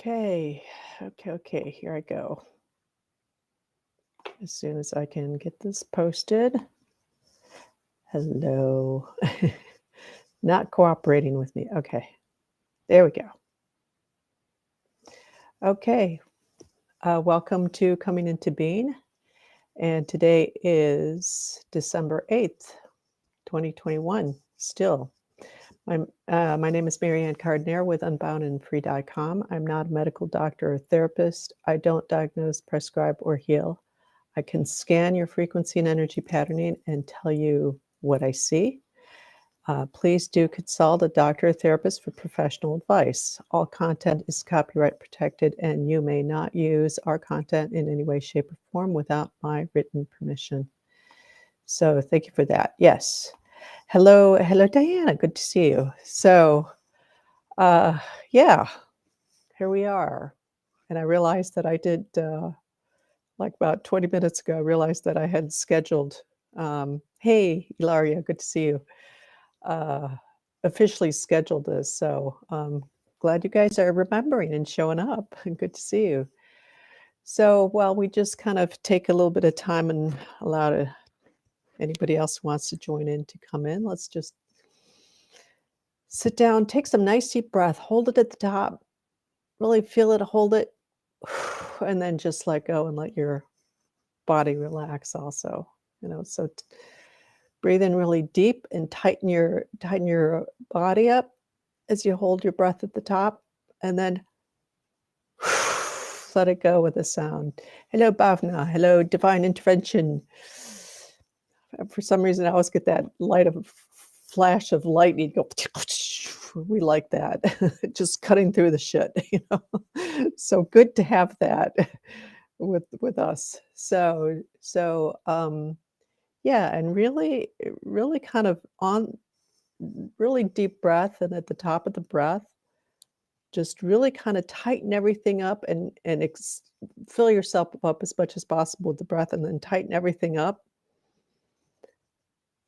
Okay, okay, here I go. As soon as I can get this posted. Hello. Not cooperating with me. Okay, there we go. Okay, welcome to Coming Into Being. And today is December 8th, 2021. Still. My name is Marianne Carduner with unboundandfree.com. I'm not a medical doctor or therapist. I don't diagnose, prescribe, or heal. I can scan your frequency and energy patterning and tell you what I see. Please do consult a doctor or therapist for professional advice. All content is copyright protected, and you may not use our content in any way, shape, or form without my written permission. So thank you for that. Yes. Hello, Diana. Good to see you. So, yeah, here we are. And I realized that I did, like about 20 minutes ago, I realized that I had scheduled, hey, Ilaria, good to see you, officially scheduled this. So glad you guys are remembering and showing up. Good to see you. So while we just kind of take a little bit of time and allow anybody else who wants to join in to come in, let's just sit down, take some nice deep breath, hold it at the top, really feel it, hold it, and then just let go and let your body relax also. So breathe in really deep and tighten your body up as you hold your breath at the top, and then let it go with a sound. Hello, Bhavna. Hello, Divine Intervention. For some reason, I always get that flash of lightning. Go. We like that. Just cutting through the shit. So good to have that with us. So yeah, and really kind of on really deep breath, and at the top of the breath, just really kind of tighten everything up and fill yourself up as much as possible with the breath, and then tighten everything up,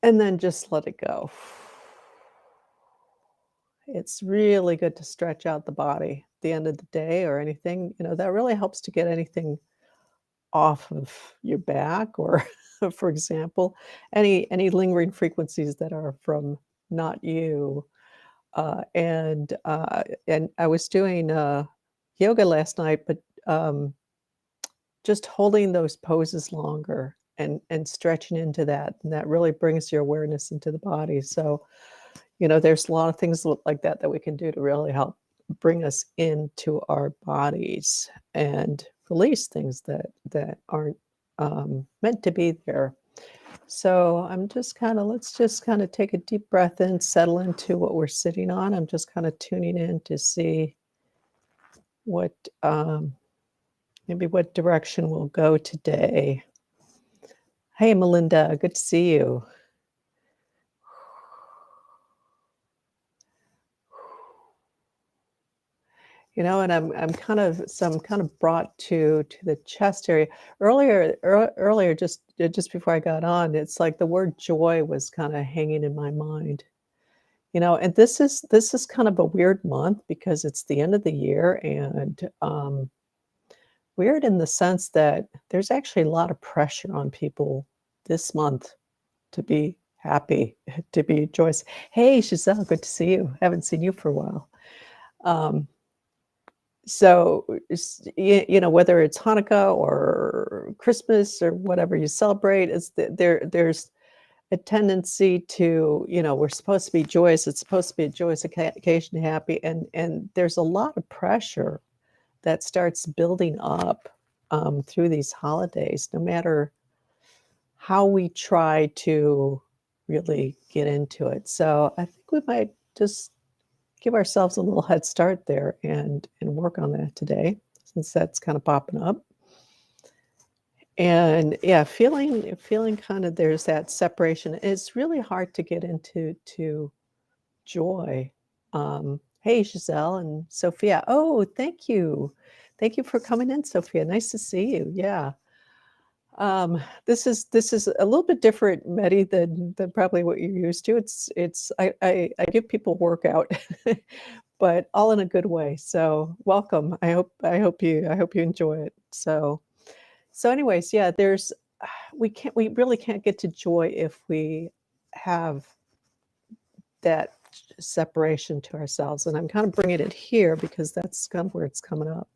and then just let it go. It's really good to stretch out the body at the end of the day or anything, that really helps to get anything off of your back, or for example, any lingering frequencies that are from not you. And I was doing yoga last night, but just holding those poses longer and stretching into that, and that really brings your awareness into the body. So, there's a lot of things like that we can do to really help bring us into our bodies and release things that aren't meant to be there. So let's just kind of take a deep breath in, settle into what we're sitting on. I'm just kind of tuning in to see what, maybe what direction we'll go today. Hey, Melinda, good to see you. And I'm kind of brought to the chest area. Earlier, just before I got on, it's like the word joy was kind of hanging in my mind. And this is kind of a weird month because it's the end of the year, and weird in the sense that there's actually a lot of pressure on people this month to be happy, to be joyous. Hey, Giselle, good to see you. Haven't seen you for a while. So, whether it's Hanukkah or Christmas or whatever you celebrate, there's a tendency to, we're supposed to be joyous. It's supposed to be a joyous occasion, happy. And there's a lot of pressure that starts building up through these holidays, no matter how we try to really get into it. So I think we might just give ourselves a little head start there and work on that today, since that's kind of popping up. And yeah, feeling kind of there's that separation. It's really hard to get into joy. Hey, Giselle and Sophia. Oh, thank you. Thank you for coming in, Sophia. Nice to see you. Yeah. This is a little bit different, Medi, than probably what you're used to. I give people workout, but all in a good way. So welcome. I hope you enjoy it. So anyways, yeah, we really can't get to joy if we have that separation to ourselves. And I'm kind of bringing it here because that's kind of where it's coming up.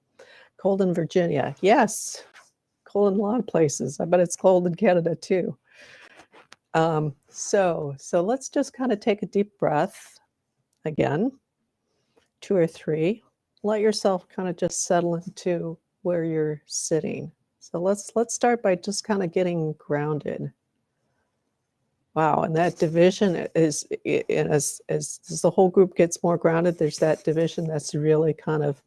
Cold in Virginia. Yes, cold in a lot of places. I bet it's cold in Canada too. So let's just kind of take a deep breath again, 2 or 3. Let yourself kind of just settle into where you're sitting. So let's start by just kind of getting grounded. Wow, and that division is as the whole group gets more grounded, there's that division that's really kind of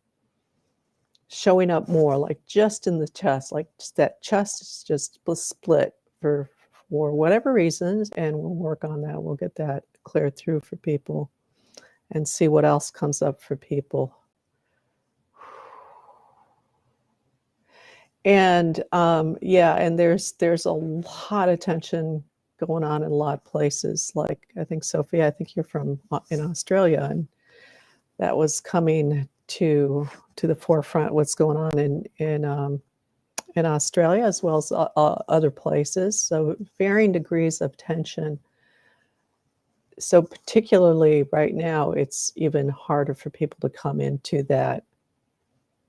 showing up more, like just in the chest, like just that chest is just split for whatever reasons, and we'll work on that. We'll get that cleared through for people and see what else comes up for people. And yeah, and there's a lot of tension going on in a lot of places. Like I think Sophia, I think you're from in Australia, and that was coming to the forefront. What's going on in Australia as well as other places. So varying degrees of tension. So particularly right now, it's even harder for people to come into that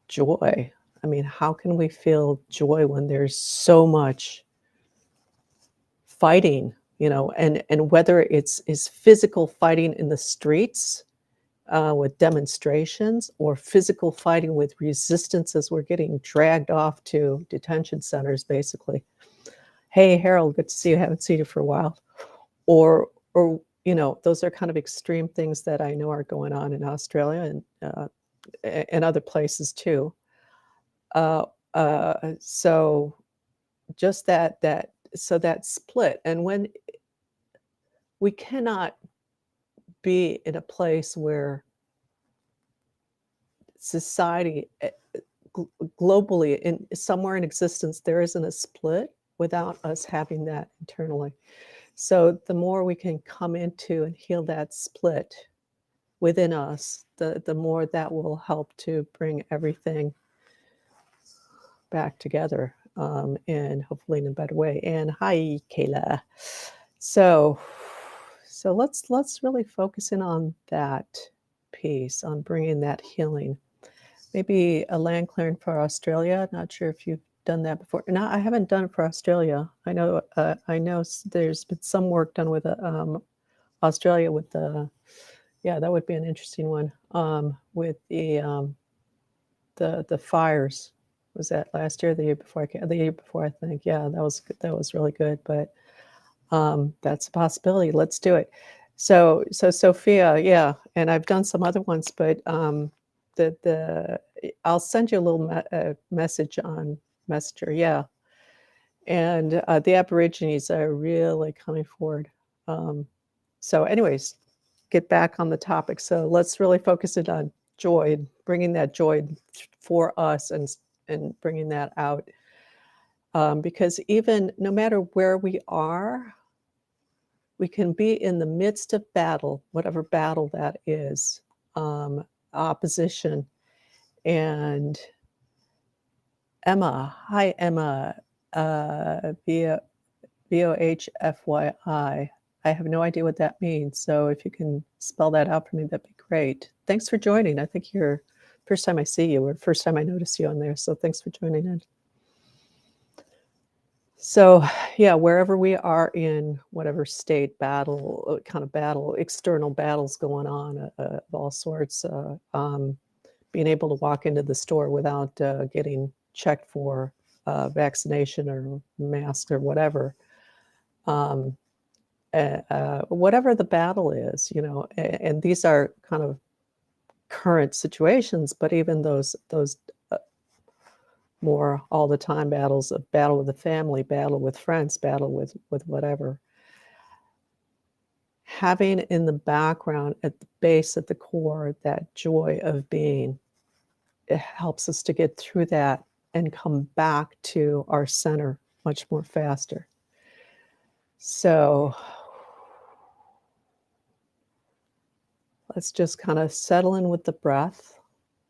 joy. I mean, how can we feel joy when there's so much fighting, and whether it's is physical fighting in the streets with demonstrations or physical fighting with resistance as we're getting dragged off to detention centers, basically. Hey, Harold, good to see you. Haven't seen you for a while. Or those are kind of extreme things that I know are going on in Australia and other places too. So just that split, and when we cannot be in a place where society globally in somewhere in existence there isn't a split without us having that internally. So the more we can come into and heal that split within us, the more that will help to bring everything back together, and hopefully in a better way. And hi, Kayla. So let's really focus in on that piece, on bringing that healing. Maybe a land clearing for Australia. Not sure if you've done that before. No, I haven't done it for Australia. I know there's been some work done with Australia with yeah, that would be an interesting one, with the fires. Was that last year, the year before? The year before, I think. Yeah, that was good. That was really good. But that's a possibility. Let's do it. So Sophia, yeah, and I've done some other ones, but I'll send you a little message on Messenger. Yeah, and the Aborigines are really coming forward. So, anyways, get back on the topic. So let's really focus it on joy, bringing that joy for us, and bringing that out. Because even no matter where we are, we can be in the midst of battle, whatever battle that is, opposition. And Emma, hi Emma, Bohfyi. I have no idea what that means. So if you can spell that out for me, that'd be great. Thanks for joining. I think you're first time I see you, or first time I notice you on there. So thanks for joining in. So yeah, wherever we are in whatever state, battle, kind of battle, external battles going on of all sorts, being able to walk into the store without getting checked for vaccination or mask or whatever. Whatever the battle is, and these are kind of current situations, but even those more all the time battles, of battle with the family, battle with friends, battle with whatever. Having in the background, at the base, at the core, that joy of being, it helps us to get through that and come back to our center much more faster. So Let's just kind of settle in with the breath.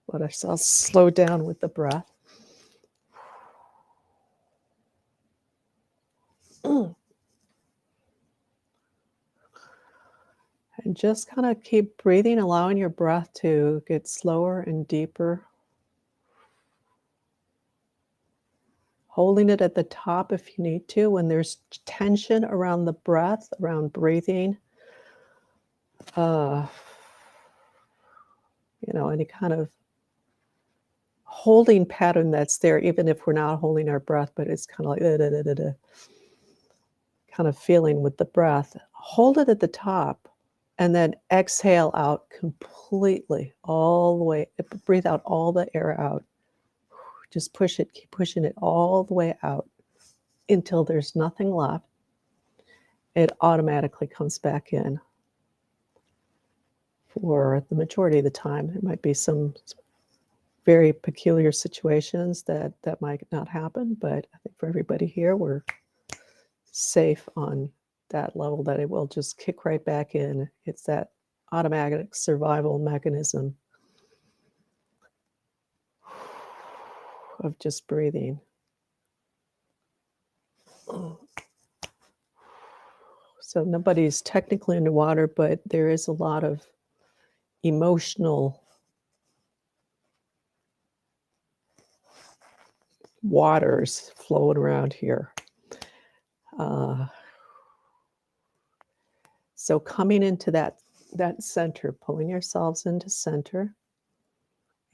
Let ourselves slow down with the breath. And just kind of keep breathing, allowing your breath to get slower and deeper. Holding it at the top if you need to. When there's tension around the breath, around breathing, any kind of holding pattern that's there, even if we're not holding our breath, but it's kind of like kind of feeling with the breath. Hold it at the top and then exhale out completely, all the way. Breathe out all the air out. Just push it, keep pushing it all the way out until there's nothing left. It automatically comes back in. For the majority of the time, there might be some very peculiar situations that might not happen, but I think for everybody here, we're safe on that level that it will just kick right back in. It's that automatic survival mechanism of just breathing. So nobody's technically underwater, but there is a lot of emotional waters flowing around here. So coming into that center, pulling yourselves into center,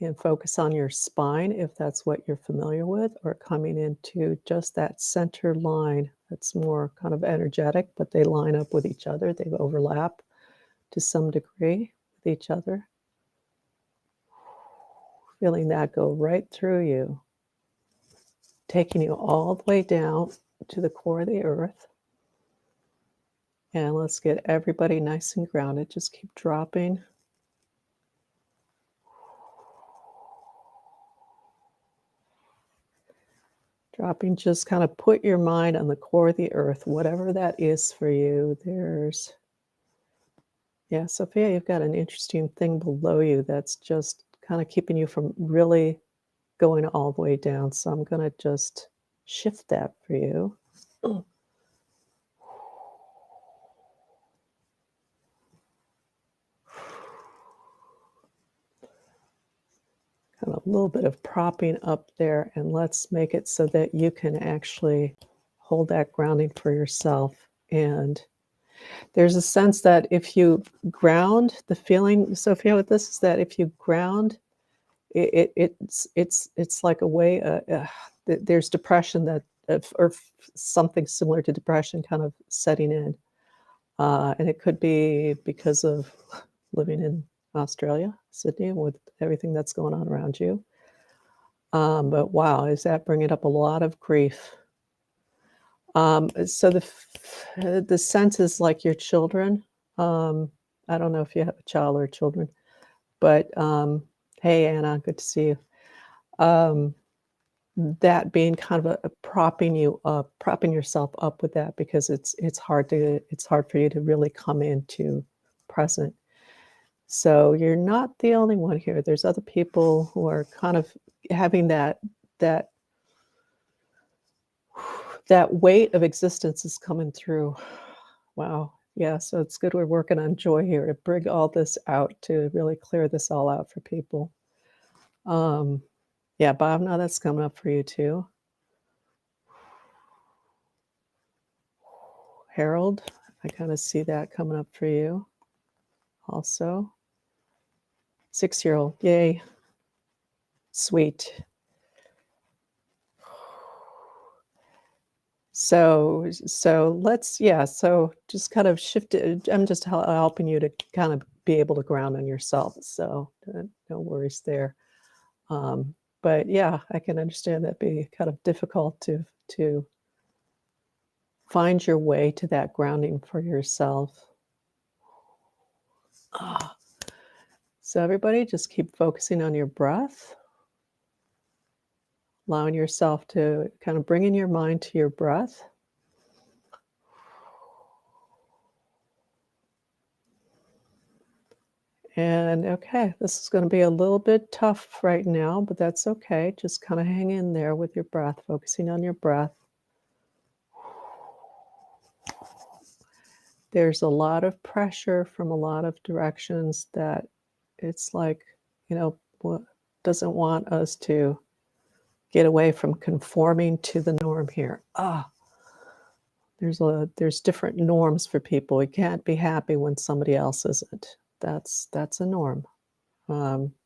and focus on your spine if that's what you're familiar with, or coming into just that center line that's more kind of energetic, but they line up with each other. They overlap to some degree with each other. Feeling that go right through you, taking you all the way down to the core of the earth. And let's get everybody nice and grounded. Just keep dropping. Dropping, just kind of put your mind on the core of the earth, whatever that is for you. Yeah, Sophia, you've got an interesting thing below you that's just kind of keeping you from really going all the way down. So I'm going to just shift that for you. Kind of a little bit of propping up there, and let's make it so that you can actually hold that grounding for yourself. And there's a sense that if you ground, the feeling, Sophia, with this is that if you ground, it's like a way. There's depression that, or something similar to depression, kind of setting in, and it could be because of living in Australia, Sydney, with everything that's going on around you. But wow, is that bringing up a lot of grief? So the sense is like your children. I don't know if you have a child or children, but hey, Anna, good to see you. That being kind of a propping you up, propping yourself up with that, because it's hard for you to really come into present. So you're not the only one here. There's other people who are kind of having that weight of existence is coming through. Wow. Yeah, so it's good we're working on joy here to bring all this out, to really clear this all out for people. Yeah, Bob, now that's coming up for you too. Harold, I kind of see that coming up for you also. 6-year-old, yay. Sweet. So let's, yeah, so just kind of shift it. I'm just helping you to kind of be able to ground on yourself. So no worries there. But yeah, I can understand that be kind of difficult to find your way to that grounding for yourself. So everybody just keep focusing on your breath, allowing yourself to kind of bring in your mind to your breath. And okay, this is going to be a little bit tough right now, but that's okay. Just kind of hang in there with your breath, focusing on your breath. There's a lot of pressure from a lot of directions that it's like, doesn't want us to get away from conforming to the norm here. There's different norms for people. You can't be happy when somebody else isn't. That's a norm.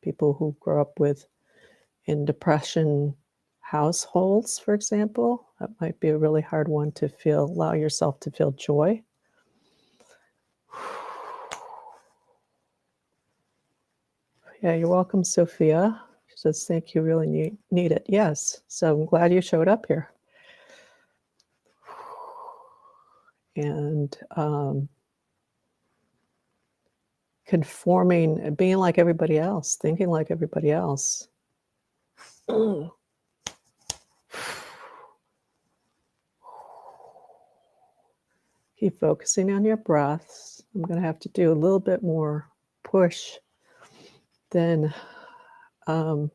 People who grow up in depression households, for example, that might be a really hard one to allow yourself to feel joy. Yeah, you're welcome, Sophia. She says, thank you, really need it. Yes, so I'm glad you showed up here. And conforming, being like everybody else, thinking like everybody else. Keep focusing on your breaths. I'm going to have to do a little bit more push than have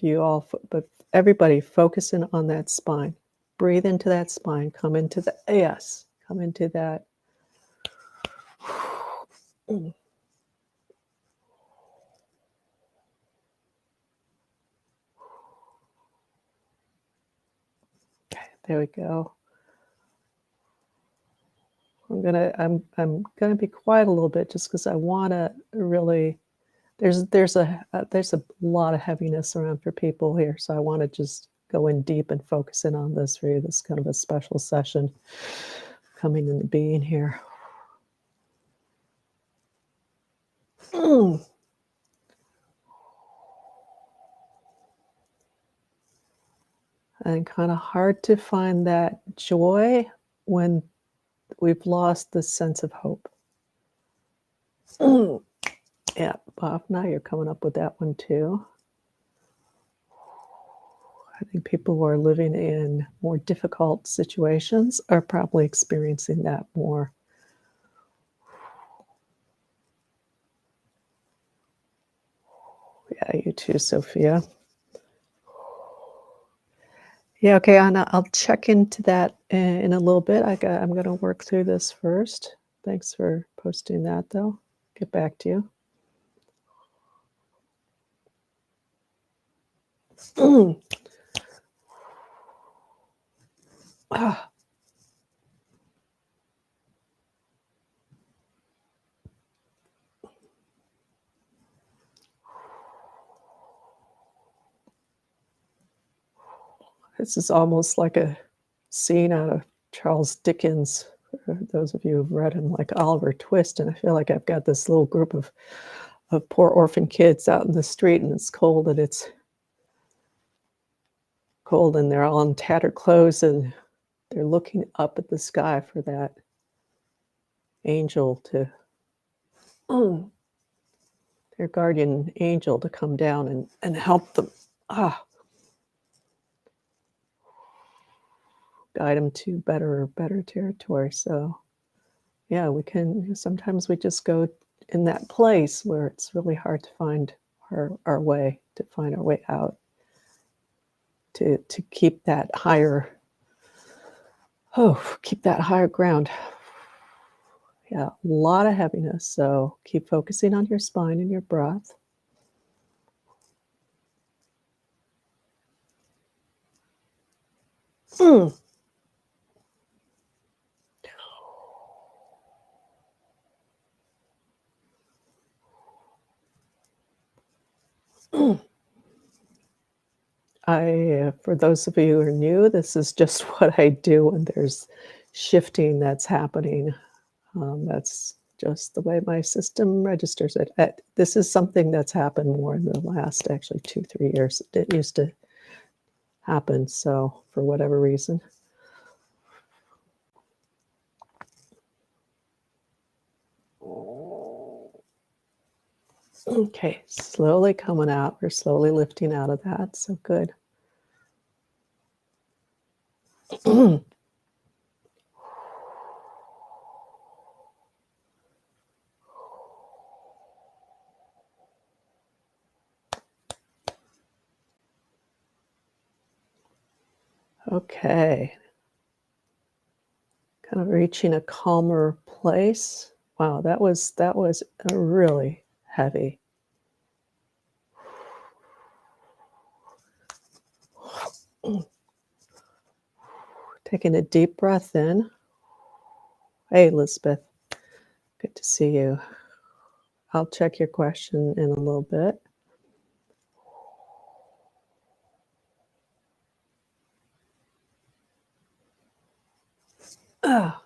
you all, but everybody focusing on that spine. Breathe into that spine. Come into the, yes, come into that. Okay, there we go. I'm gonna be quiet a little bit just because I want to really. There's a lot of heaviness around for people here, so I want to just go in deep and focus in on this for you. This is kind of a special session coming into being here. And kind of hard to find that joy when we've lost the sense of hope. Yeah, Bob, now you're coming up with that one too. I think people who are living in more difficult situations are probably experiencing that more. Yeah, you too, Sophia. Yeah, okay, Anna, I'll check into that in a little bit. I'm going to work through this first. Thanks for posting that, though. Get back to you. This is almost like a scene out of Charles Dickens, for those of you who've read him, like Oliver Twist. And I feel like I've got this little group of poor orphan kids out in the street, and it's cold, and they're all in tattered clothes, and they're looking up at the sky for that angel to, their guardian angel to come down and help them. Guide them to better territory. So yeah, sometimes we just go in that place where it's really hard to find our way, to find our way out, to keep that higher ground. Yeah, a lot of heaviness. So keep focusing on your spine and your breath. For those of you who are new, this is just what I do when there's shifting that's happening. That's just the way my system registers it. This is something that's happened more in the last actually 2-3 years. It didn't used to happen, so for whatever reason. Okay, slowly coming out. We're slowly lifting out of that, so good. Okay. Kind of reaching a calmer place. Wow, that was a really heavy. Taking a deep breath in. Hey, Elizabeth, good to see you. I'll check your question in a little bit. Ah.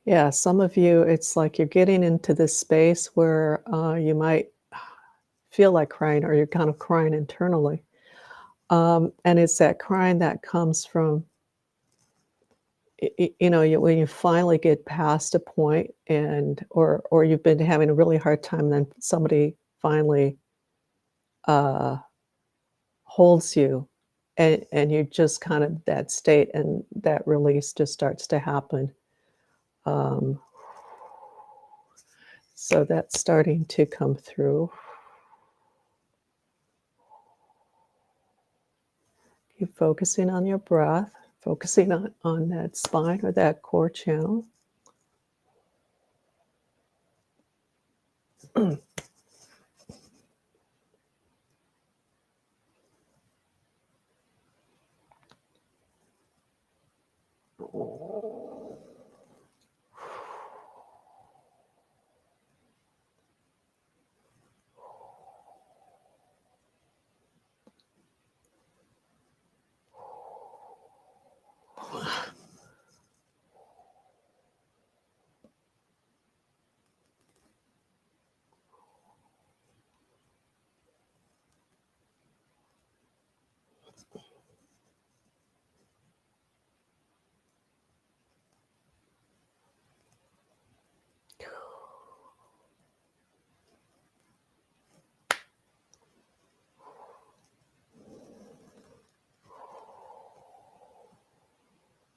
Yeah, some of you, it's like you're getting into this space where you might feel like crying or you're kind of crying internally. And it's that crying that comes from, when you finally get past a point and or you've been having a really hard time, then somebody finally uh, holds you and you just kind of that state and that release just starts to happen. Um, so that's starting to come through. Keep focusing on your breath, focusing on that spine or that core channel.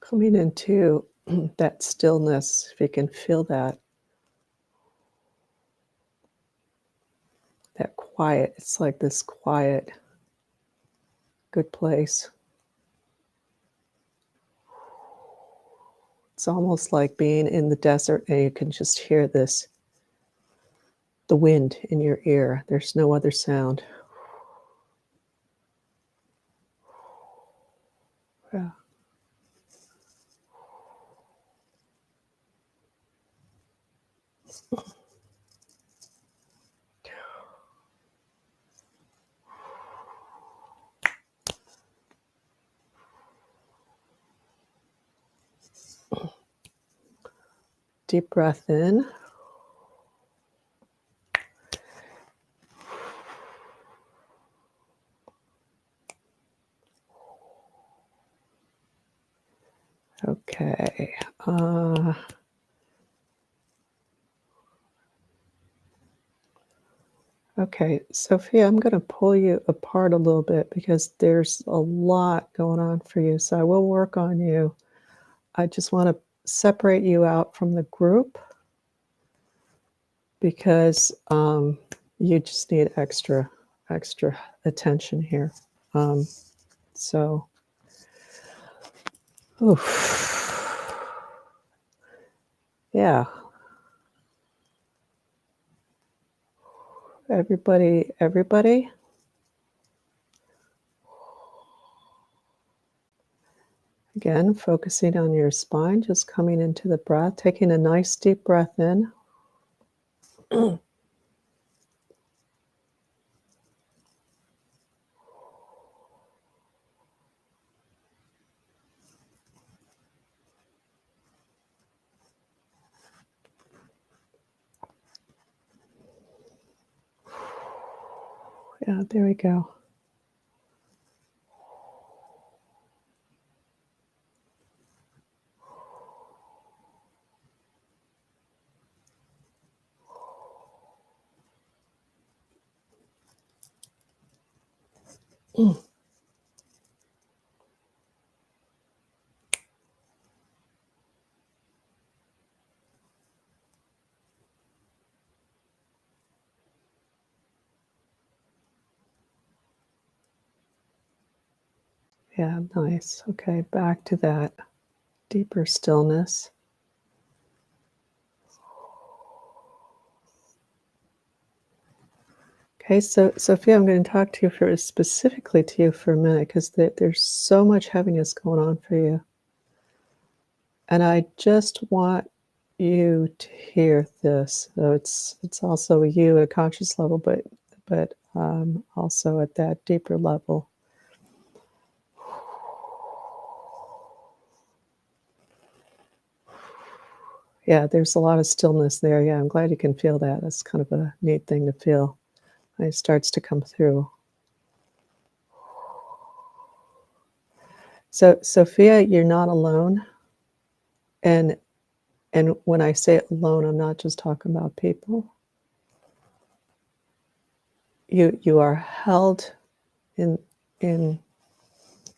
Coming into that stillness, if you can feel that quiet, it's like this quiet, good place. It's almost like being in the desert and you can just hear the wind in your ear. There's no other sound. Yeah. Deep breath in. Okay. Okay, Sophia, I'm going to pull you apart a little bit because there's a lot going on for you. So I will work on you. I just want to separate you out from the group because you just need extra attention here. So, oof. Yeah, everybody. Again, focusing on your spine, just coming into the breath, taking a nice deep breath in. Yeah, there we go. Yeah, nice. Okay, back to that deeper stillness. Okay, so Sophia, I'm going to talk to you for specifically to you for a minute because there's so much heaviness going on for you, and I just want you to hear this. So it's also you at a conscious level, but also at that deeper level. Yeah, there's a lot of stillness there. Yeah, I'm glad you can feel that. That's kind of a neat thing to feel. It starts to come through. So, Sophia, you're not alone. And when I say alone, I'm not just talking about people. You are held in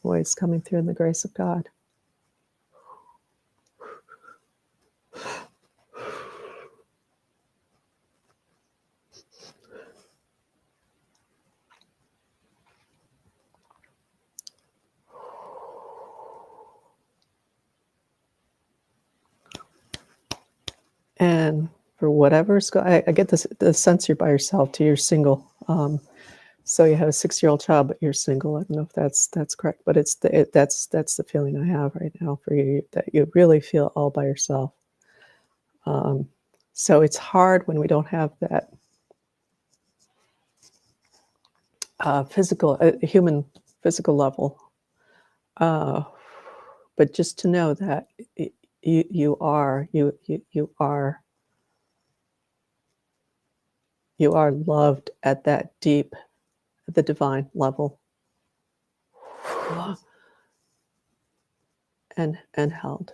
ways coming through in the grace of God. And for whatever's I get this the sense you're by yourself, too. You're single. So you have a 6-year-old child, but you're single. I don't know if that's correct, but that's the feeling I have right now for you, that you really feel all by yourself. So it's hard when we don't have that human physical level. But just to know that you are loved at that deep, the divine level, and held.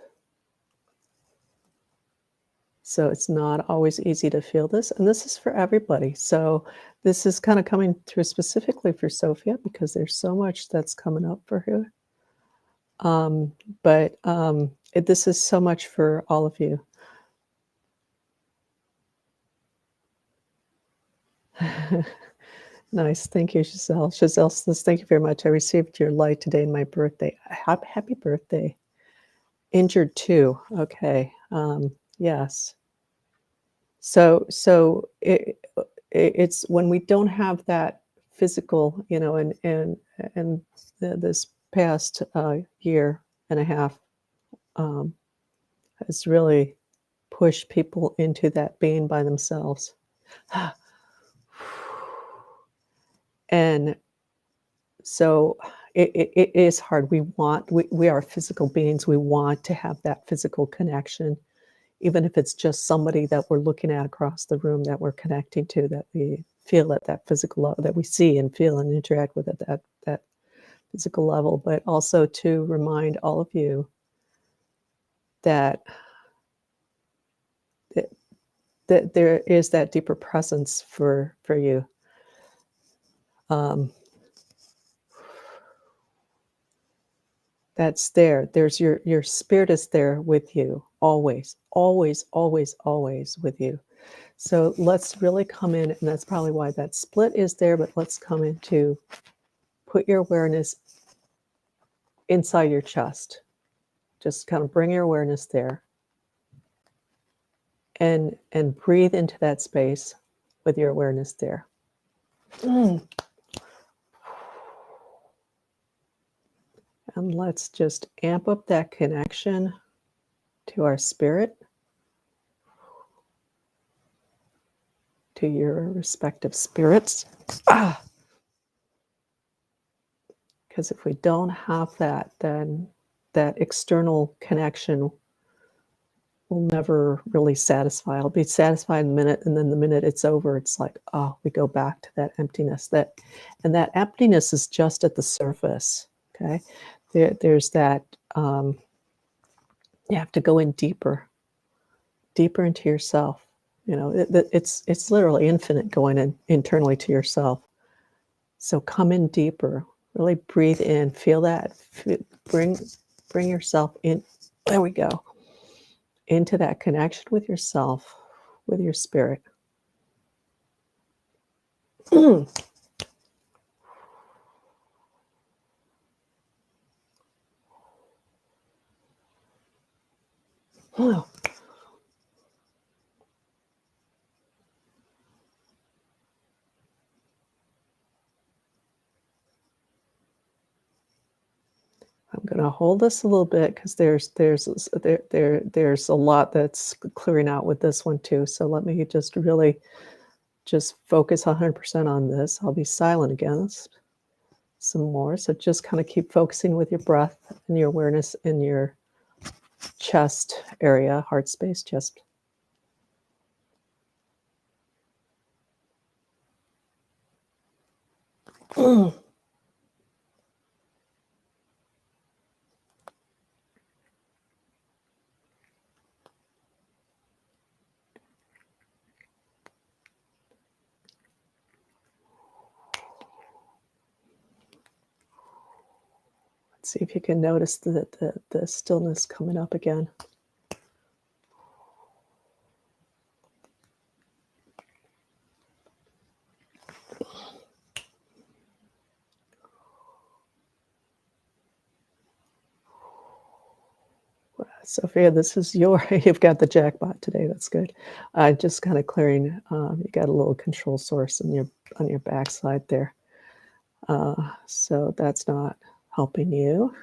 So it's not always easy to feel this, and this is for everybody. So this is kind of coming through specifically for Sophia because there's so much that's coming up for her. But this is so much for all of you. Nice. Thank you, Giselle. Giselle says, thank you very much. I received your light today in my birthday. Happy birthday. Injured too. Okay. Yes. So it's when we don't have that physical, and this past year and a half has really pushed people into that being by themselves. And so it is hard. We are physical beings. We want to have that physical connection, even if it's just somebody that we're looking at across the room that we're connecting to, that we feel at that physical level, that we see and feel and interact with at that physical level. But also to remind all of you that that there is that deeper presence for you. That's there. There's your spirit is there with you, always, always, always, always with you. So let's really come in, and that's probably why that split is there, but let's come into put your awareness inside your chest. Just kind of bring your awareness there and breathe into that space with your awareness there. And let's just amp up that connection to our spirit, to your respective spirits. Because if we don't have that, then that external connection will never really satisfy. I'll be satisfied in a minute, and then the minute it's over, it's like, oh, we go back to that emptiness. And that emptiness is just at the surface. Okay, there's that. You have to go in deeper into yourself. It's literally infinite going in internally to yourself. So come in deeper. Really breathe in. Feel that. Bring yourself in. There we go. Into that connection with yourself, with your spirit. I'm gonna hold this a little bit because there's a lot that's clearing out with this one too. So let me just really just focus 100% on this. I'll be silent again some more. So just kind of keep focusing with your breath and your awareness in your chest area, heart space, chest. See if you can notice the stillness coming up again. Sophia, this is you've got the jackpot today. That's good. Just kind of clearing. You got a little control source on your backside there. So that's not helping you.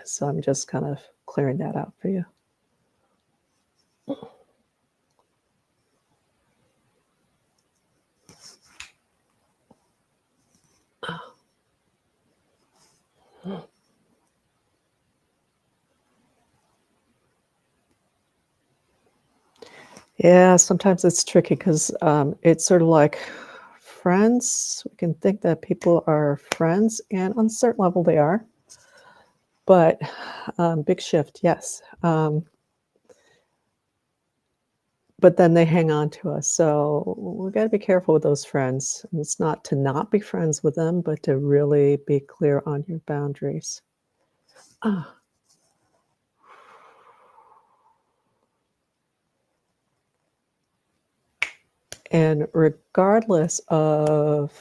So I'm just kind of clearing that out for you. Yeah, sometimes it's tricky because it's sort of like friends. We can think that people are friends, and on a certain level they are. But big shift, yes. But then they hang on to us. So we got to be careful with those friends. And it's not to not be friends with them, but to really be clear on your boundaries. Ah. And regardless of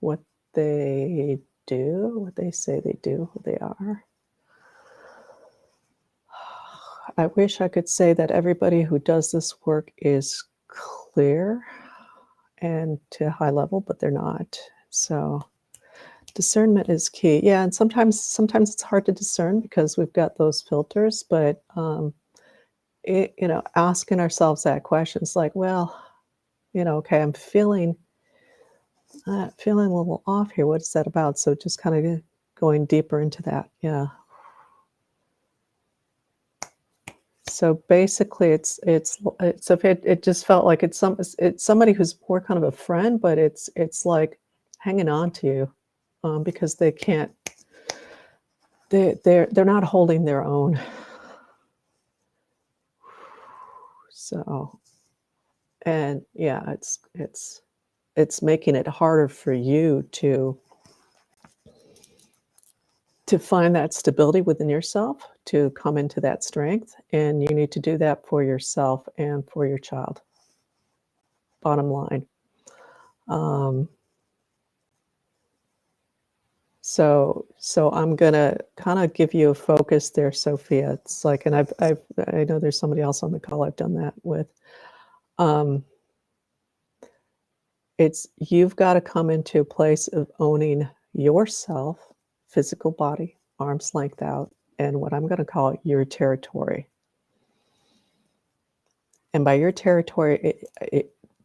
what they do, what they say they do, who they are, I wish I could say that everybody who does this work is clear and to a high level, but they're not. So discernment is key. Yeah, and sometimes it's hard to discern because we've got those filters, but asking ourselves that question is like, well, okay, I'm feeling a little off here. What is that about? So just kind of going deeper into that. Yeah. So basically, it's so it just felt like it's somebody who's more kind of a friend, but it's like hanging on to you because they can't. They're not holding their own. So, and yeah, it's making it harder for you to find that stability within yourself, to come into that strength, and you need to do that for yourself and for your child. Bottom line. So I'm gonna kind of give you a focus there, Sophia. It's like, and I know there's somebody else on the call I've done that with. It's you've got to come into a place of owning yourself, physical body, arm's length out, and what I'm going to call your territory. And by your territory,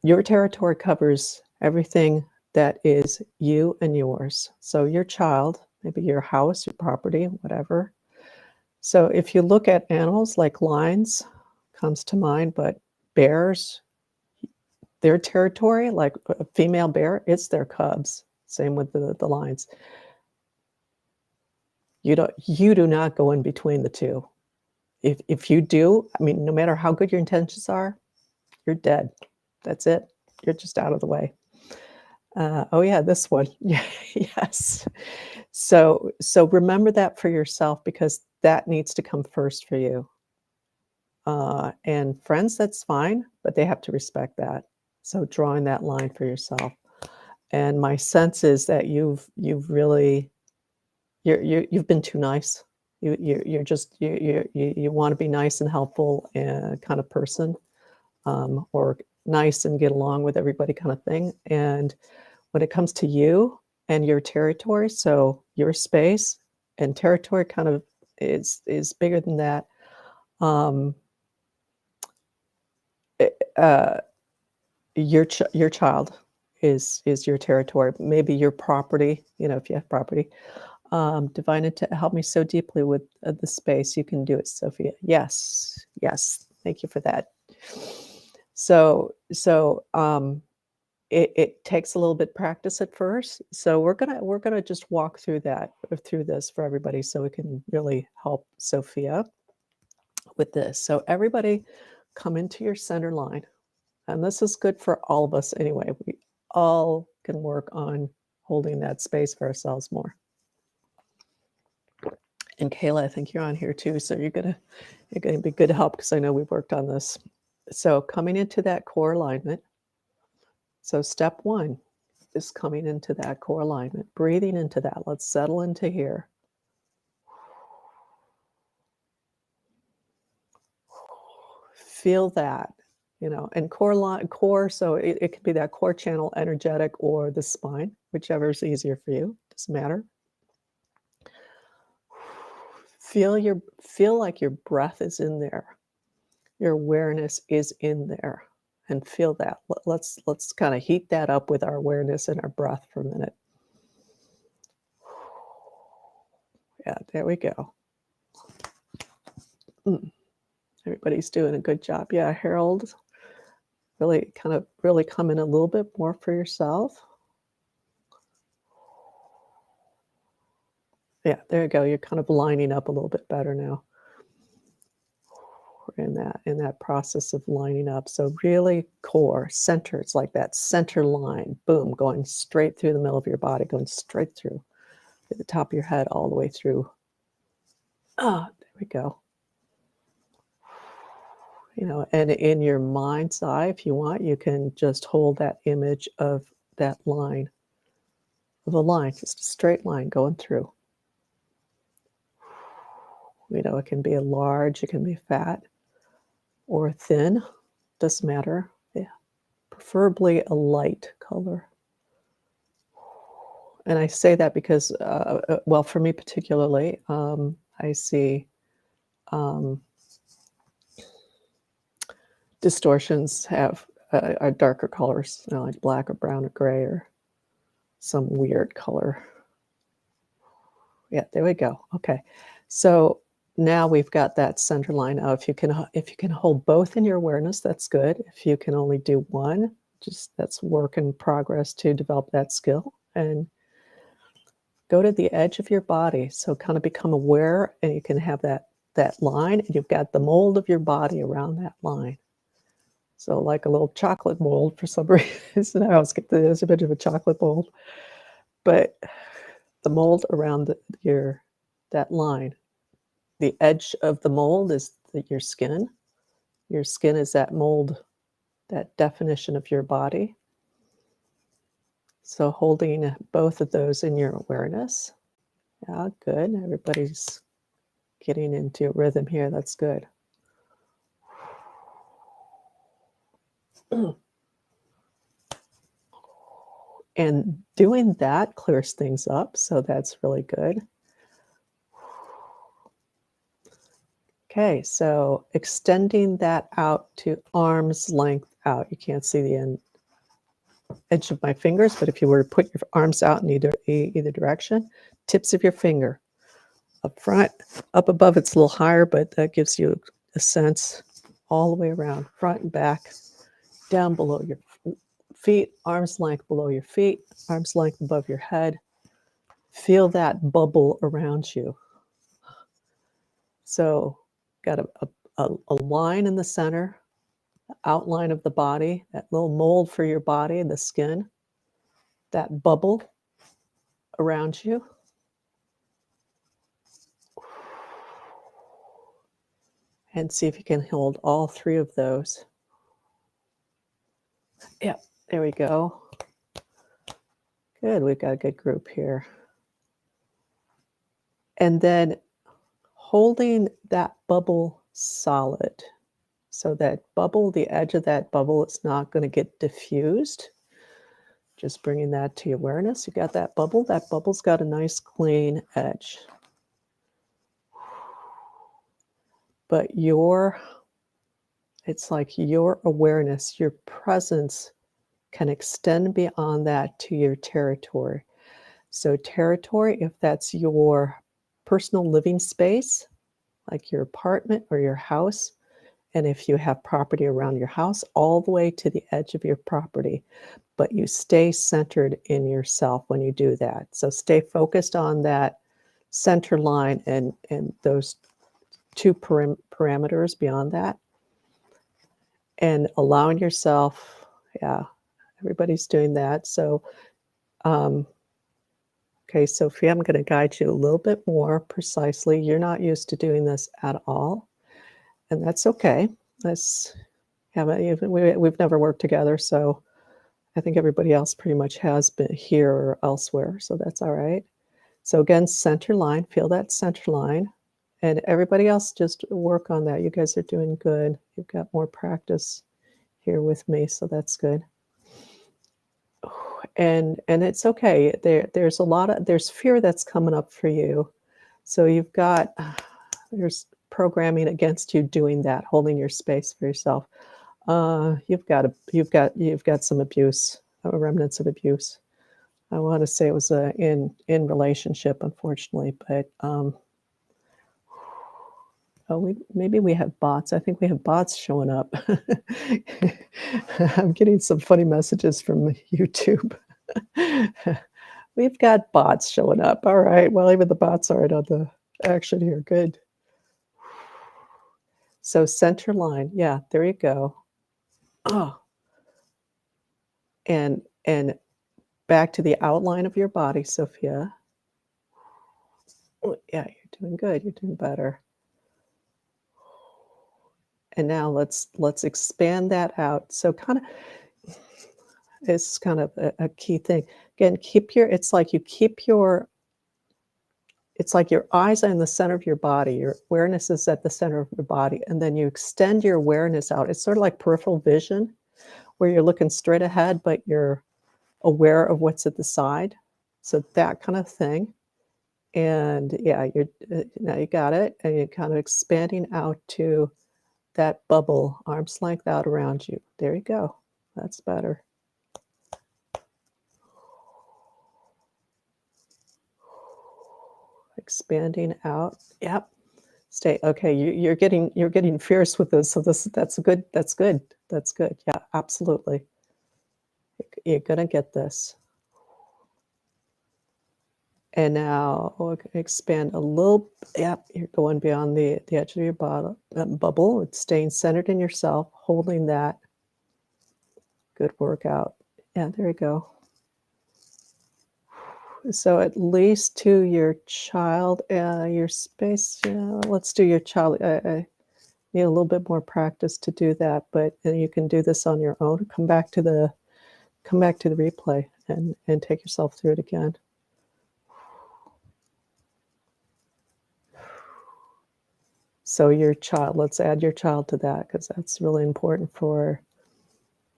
your territory covers everything that is you and yours. So your child, maybe your house, your property, whatever. So if you look at animals like lions, comes to mind, but bears, their territory, like a female bear, it's their cubs. Same with the lions. You do not go in between the two. If you do, I mean, no matter how good your intentions are, you're dead. That's it. You're just out of the way. Oh yeah, this one. Yeah, yes. So remember that for yourself because that needs to come first for you. And friends, that's fine, but they have to respect that. So drawing that line for yourself. And my sense is that you've really you've been too nice. You're just you want to be nice and helpful and kind of person, or nice and get along with everybody kind of thing. And when it comes to you and your territory, so your space and territory kind of is bigger than that. Um, uh, your child is your territory, maybe your property, if you have property. Divine intent, help me so deeply with the space. You can do it, Sophia. Yes, yes. Thank you for that. So it takes a little bit practice at first. So we're gonna just walk through through this for everybody, so we can really help Sophia with this. So everybody, come into your center line. And this is good for all of us anyway. We all can work on holding that space for ourselves more. And Kayla, I think you're on here too, so you're gonna be good help because I know we've worked on this. So coming into that core alignment. So step one is coming into that core alignment, breathing into that. Let's settle into here. Feel that. And core, so it could be that core channel, energetic, or the spine, whichever is easier for you. Doesn't matter. Feel like your breath is in there. Your awareness is in there, and feel that. Let's kind of heat that up with our awareness and our breath for a minute. Yeah, there we go. Everybody's doing a good job. Yeah, Harold, really come in a little bit more for yourself. Yeah, there you go. You're kind of lining up a little bit better now. We're in that process of lining up. So really core, center. It's like that center line, boom, going straight through the middle of your body, going straight through the top of your head all the way through. Ah, there we go. And in your mind's eye, if you want, you can just hold that image of that line, of a line, just a straight line going through. It can be a large, it can be fat or thin, doesn't matter. Yeah, preferably a light color. And I say that because, well, for me particularly, I see distortions are darker colors, like black or brown or gray or some weird color. Yeah, there we go. Okay, so now we've got that center line. Now, if you can hold both in your awareness, that's good. If you can only do one, just that's work in progress to develop that skill. And go to the edge of your body. So kind of become aware, and you can have that line, and you've got the mold of your body around that line. So like a little chocolate mold for some reason. I always get there's a bit of a chocolate mold, but the mold around that line. The edge of the mold is your skin. Your skin is that mold, that definition of your body. So holding both of those in your awareness. Yeah, good. Everybody's getting into a rhythm here. That's good. And doing that clears things up. So that's really good. Okay, so extending that out to arm's length out. You can't see the edge of my fingers, but if you were to put your arms out in either direction, tips of your finger. Up front, up above, it's a little higher, but that gives you a sense all the way around, front and back, down below your feet, arm's length below your feet, arm's length above your head. Feel that bubble around you. So got a line in the center, outline of the body, that little mold for your body, the skin, that bubble around you. And see if you can hold all three of those. Yep, there we go. Good, we've got a good group here. And then holding that bubble solid. So that bubble, the edge of that bubble is not going to get diffused. Just bringing that to your awareness. You got that bubble. That bubble's got a nice clean edge. But it's like your awareness, your presence can extend beyond that to your territory. So territory, if that's your personal living space, like your apartment or your house, and if you have property around your house, all the way to the edge of your property, but you stay centered in yourself when you do that. So stay focused on that center line and those two parameters beyond that, and allowing yourself, yeah, everybody's doing that. So, okay, Sophia, I'm going to guide you a little bit more precisely. You're not used to doing this at all, and that's okay. We've never worked together, so I think everybody else pretty much has been here or elsewhere, so that's all right. So again, center line, feel that center line, and everybody else just work on that. You guys are doing good. You've got more practice here with me, so that's good. And it's okay. There's fear that's coming up for you. So there's programming against you doing that, holding your space for yourself. You've got some abuse, remnants of abuse. I want to say it was in relationship, unfortunately, but maybe we have bots. I think we have bots showing up. I'm getting some funny messages from YouTube. We've got bots showing up. All right. Well, even the bots aren't on the action here. Good. So center line. Yeah, there you go. Oh, and back to the outline of your body, Sophia. Oh, yeah, you're doing good. You're doing better. And now let's expand that out. So it's kind of a key thing. Again, it's like your eyes are in the center of your body. Your awareness is at the center of your body, and then you extend your awareness out. It's sort of like peripheral vision, where you're looking straight ahead, but you're aware of what's at the side. So that kind of thing. And yeah, now you got it, and you're kind of expanding out to that bubble, arm's length out around you. There you go. That's better. Expanding out. Yep. Stay. Okay, you're getting fierce with this. So that's good. That's good. That's good. Yeah, absolutely. You're gonna get this. And now expand a little. Yep, you're going beyond the edge of your bubble. It's staying centered in yourself, holding that. Good workout. Yeah, there you go. So at least to your child, your space. Let's do your child. I need a little bit more practice to do that, but you can do this on your own. Come back to the replay and take yourself through it again. So your child, let's add your child to that, because that's really important for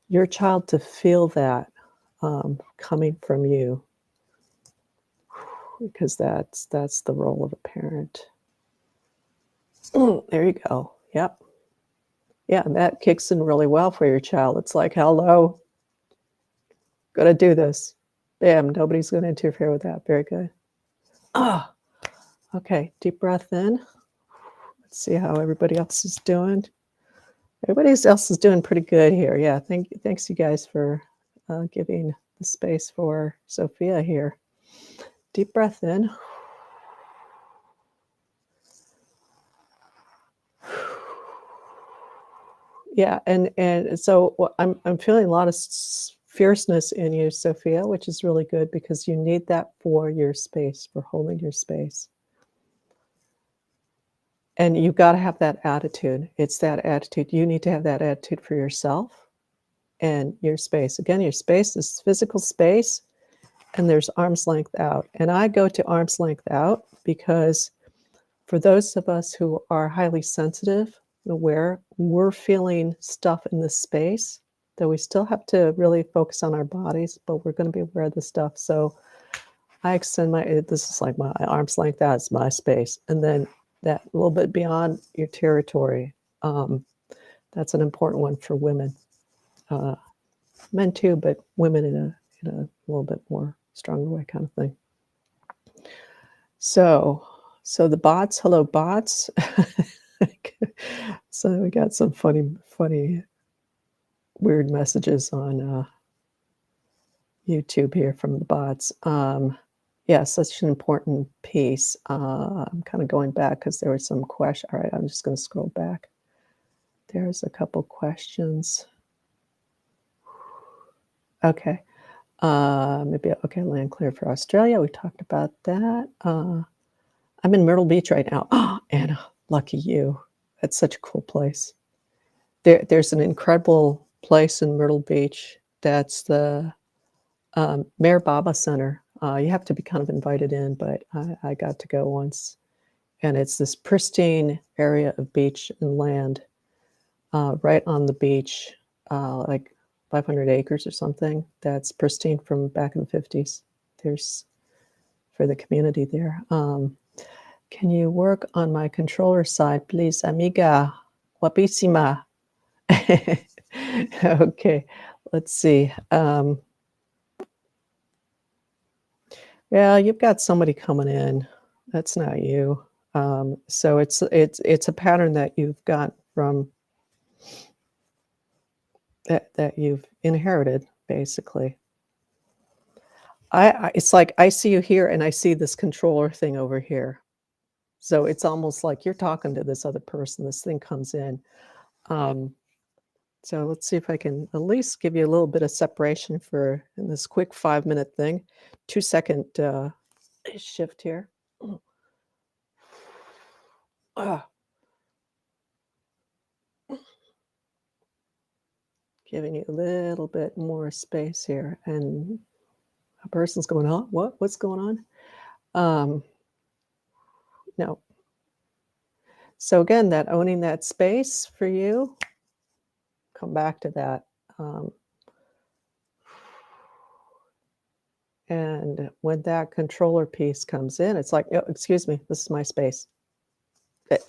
your child to feel that coming from you, because that's the role of a parent. There you go. Yep. Yeah, and that kicks in really well for your child. It's like, hello, gonna do this. Bam, nobody's gonna interfere with that. Very good. Ah, okay, deep breath in. Let's see how everybody else is doing. Everybody else is doing pretty good here. Yeah, thanks you guys for giving the space for Sophia here. Deep breath in. Yeah, and so I'm feeling a lot of fierceness in you, Sophia, which is really good, because you need that for your space, for holding your space. And you've got to have that attitude. It's that attitude. You need to have that attitude for yourself and your space. Again, your space is physical space, and there's arm's length out. And I go to arm's length out because For those of us who are highly sensitive and aware, we're feeling stuff in this space that we still have to really focus on our bodies, but we're going to be aware of the stuff. So I extend this is like my arm's length, that's my space. And then that little bit beyond your territory, that's an important one for women. Men too, but women in a little bit more stronger way kind of thing. So the bots, hello bots. So we got some funny, weird messages on YouTube here from the bots. Yeah, such an important piece. I'm kind of going back because there were some questions. All right, I'm just going to scroll back. There's a couple questions. Okay. Maybe, okay, land clear for Australia. We talked about that. I'm in Myrtle Beach right now. Oh, Anna, lucky you. That's such a cool place. There's an incredible place in Myrtle Beach. That's the Mayor Baba Center. You have to be kind of invited in, but I got to go once. And it's this pristine area of beach and land right on the beach, like 500 acres or something. That's pristine from back in the 50s. There's for the community there. Can you work on my controller side, please, amiga? Guapísima. Okay, let's see. Yeah, you've got somebody coming in. That's not you. So it's a pattern that you've got from that you've inherited, basically. It's like I see you here and I see this controller thing over here. So it's almost like you're talking to this other person. This thing comes in. So let's see if I can at least give you a little bit of separation in this quick 5-minute thing. 2-second shift here. Giving you a little bit more space here. And a person's going, oh, what? What's going on? No. So again, that owning that space for you, come back to that. And when that controller piece comes in, it's like, oh, excuse me, this is my space.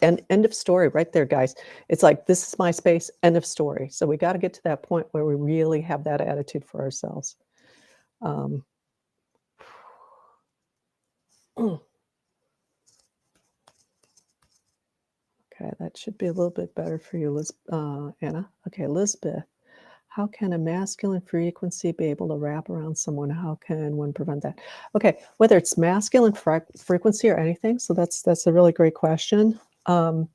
End of story right there, guys. It's like, this is my space, end of story. So we got to get to that point where we really have that attitude for ourselves. Okay, that should be a little bit better for you, Anna. Okay, Elizabeth, how can a masculine frequency be able to wrap around someone? How can one prevent that? Okay, whether it's masculine frequency or anything, so that's a really great question. How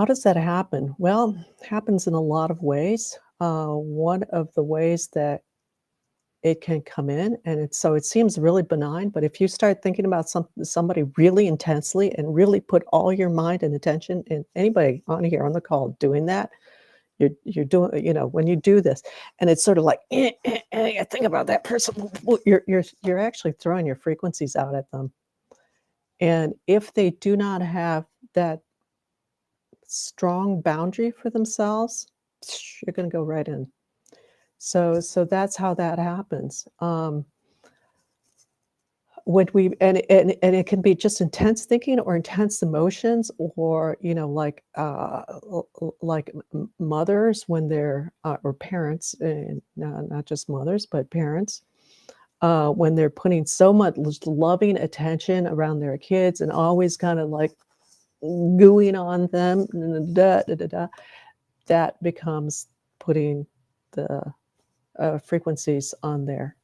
does that happen? Well, it happens in a lot of ways. One of the ways that it can come in, and it seems really benign, but if you start thinking about somebody really intensely and really put all your mind and attention, and anybody on here on the call doing that, you're doing, when you do this, and it's sort of like, I think about that person, you're actually throwing your frequencies out at them. And if they do not have that strong boundary for themselves, you're going to go right in. So that's how that happens. When and it can be just intense thinking or intense emotions, or like mothers when they're or parents, and not just mothers but parents, when they're putting so much loving attention around their kids and always kind of like gooing on them, that becomes putting the frequencies on there.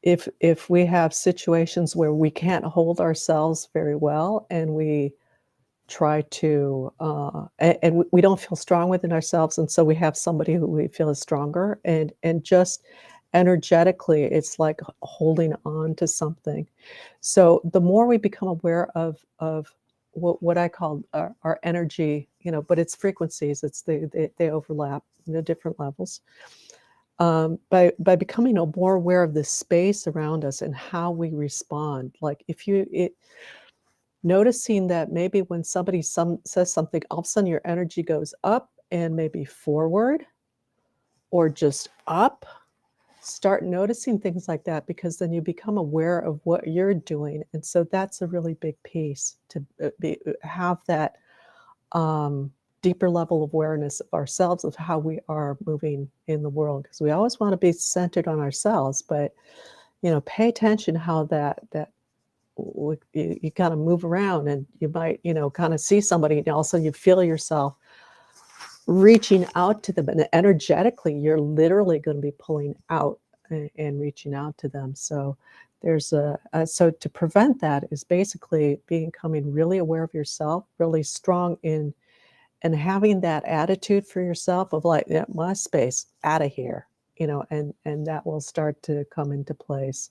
If we have situations where we can't hold ourselves very well, and we try to and we don't feel strong within ourselves, and so we have somebody who we feel is stronger, and just energetically it's like holding on to something. So the more we become aware of what I call our energy, but it's frequencies, they overlap, different levels. by becoming more aware of the space around us and how we respond. Like if noticing that maybe when somebody says something, all of a sudden your energy goes up and maybe forward or just up. Start noticing things like that, because then you become aware of what you're doing, and so that's a really big piece to have that deeper level of awareness of ourselves, of how we are moving in the world, because we always want to be centered on ourselves, but pay attention how you kind of move around, and you might kind of see somebody, and also you feel yourself reaching out to them, and energetically you're literally going to be pulling out and reaching out to them. So there's so to prevent that is basically becoming really aware of yourself, really strong in, and having that attitude for yourself of like, yeah, my space, out of here, and that will start to come into place.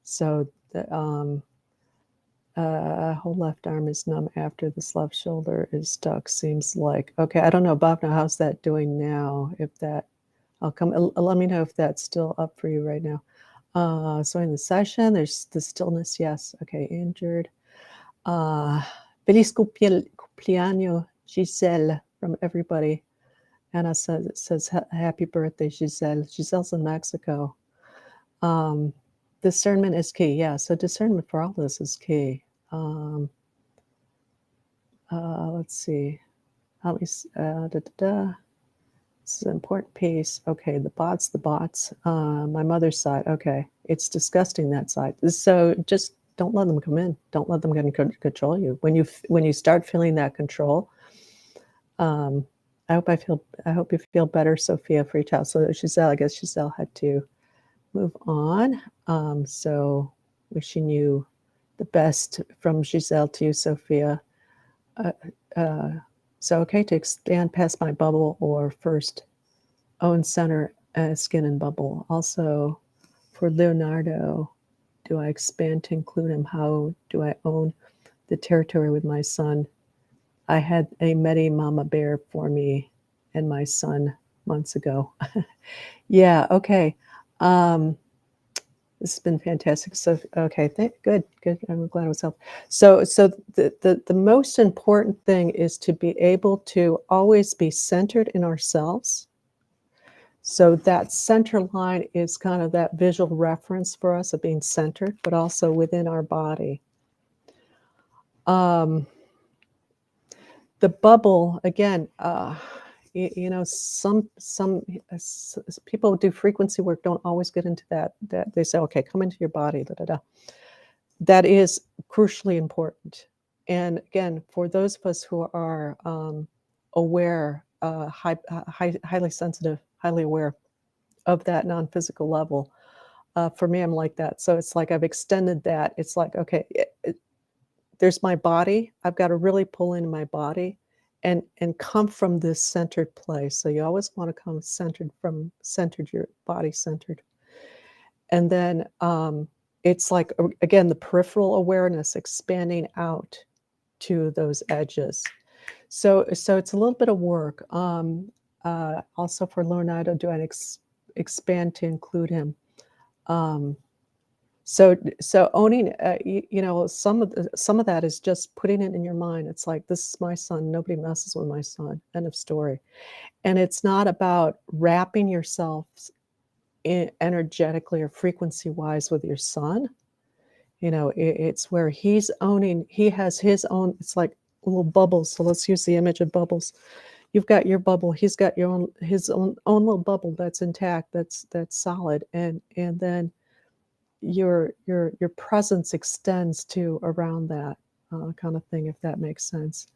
So the whole left arm is numb after this left shoulder is stuck. Seems like, okay, I don't know, Bob, now how's that doing now? If that, I'll come, let me know if that's still up for you right now. So in the session, there's the stillness, yes. Okay, injured. Feliz cumpleaños, Giselle, from everybody. Anna says, it says, happy birthday, Giselle. Giselle's in Mexico. Discernment is key. Yeah, so discernment for all this is key. Let's see. This is an important piece. Okay, the bots. My mother's side. Okay, it's disgusting, that side. So just don't let them come in. Don't let them control you. When you start feeling that control, I hope you feel better, Sophia, for your child. So Giselle, I guess Giselle had to move on. So wishing you the best from Giselle to you, Sophia. So okay, to expand past my bubble or first own center, skin and bubble. Also for Leonardo, do I expand to include him? How do I own the territory with my son? I had a Medi mama bear for me and my son months ago. Yeah, okay. This has been fantastic. So, okay, good. I'm glad it was helpful. So the most important thing is to be able to always be centered in ourselves. So that center line is kind of that visual reference for us of being centered, but also within our body. The bubble, again, some people who do frequency work don't always get into that they say, okay, come into your body, da, da, da. That is crucially important. And again, for those of us who are aware, highly sensitive, highly aware of that non-physical level, for me, I'm like that. So it's like I've extended that. It's like, okay, there's my body. I've got to really pull into my body and come from this centered place. So you always want to come centered, your body centered. And then it's like, again, the peripheral awareness expanding out to those edges. So it's a little bit of work. Also for Leonardo, do I expand to include him? So owning, some of that is just putting it in your mind. It's like, this is my son. Nobody messes with my son. End of story. And it's not about wrapping yourself energetically or frequency wise with your son. It's where he's owning. He has his own. It's like little bubbles. So let's use the image of bubbles. You've got your bubble. He's got his own little bubble that's intact. That's solid. And then your presence extends to around that kind of thing, if that makes sense.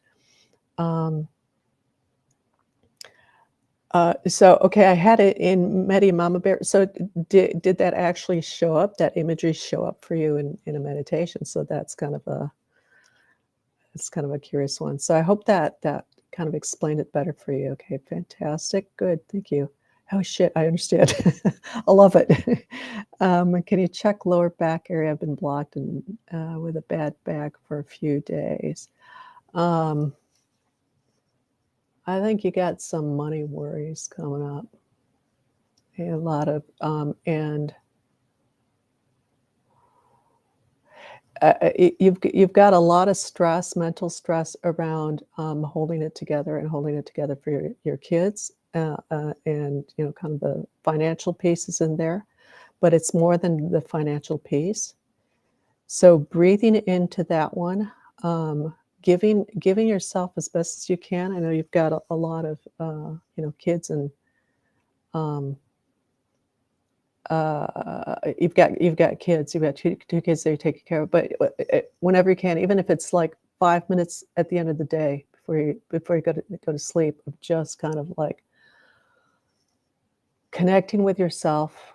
So okay, I had it in Medi Mama Bear. So did that actually show up? That imagery show up for you in a meditation? So that's kind of a curious one. So I hope that kind of explained it better for you. Okay, fantastic, good, thank you. Oh shit, I understand. I love it. Can you check lower back area? I've been blocked and with a bad back for a few days. I think you got some money worries coming up. a lot of, and you've got a lot of stress, mental stress around holding it together and holding it together for your kids, and kind of the financial piece is in there, but it's more than the financial piece. So breathing into that one, giving yourself as best as you can. I know you've got a lot of kids and um, you've got kids, you've got two kids that you're taking care of, but whenever you can, even if it's like 5 minutes at the end of the day before you go to sleep, of just kind of like connecting with yourself,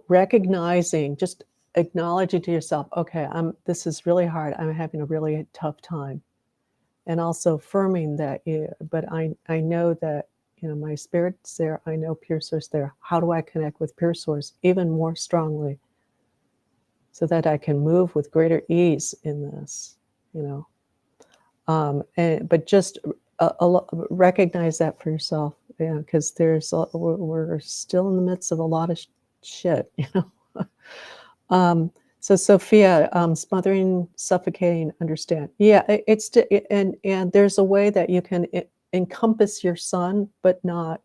recognizing, just acknowledging to yourself, okay, this is really hard. I'm having a really tough time. And also affirming that, but I know that, my spirit's there. I know pure source there. How do I connect with pure source even more strongly so that I can move with greater ease in this, but just recognize that for yourself, because we're still in the midst of a lot of shit, So Sophia, smothering, suffocating, understand. Yeah, and there's a way that you can encompass your son, but not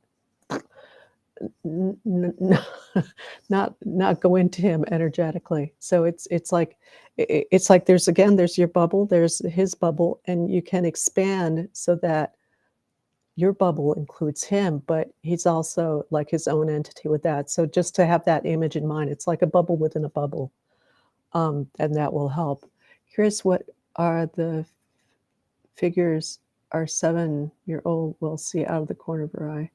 n- n- not go into him energetically. So it's like there's your bubble, there's his bubble, and you can expand so that your bubble includes him, but he's also like his own entity with that. So just to have that image in mind, it's like a bubble within a bubble, and that will help. Here's what are the figures our 7-year-old will see out of the corner of her eye.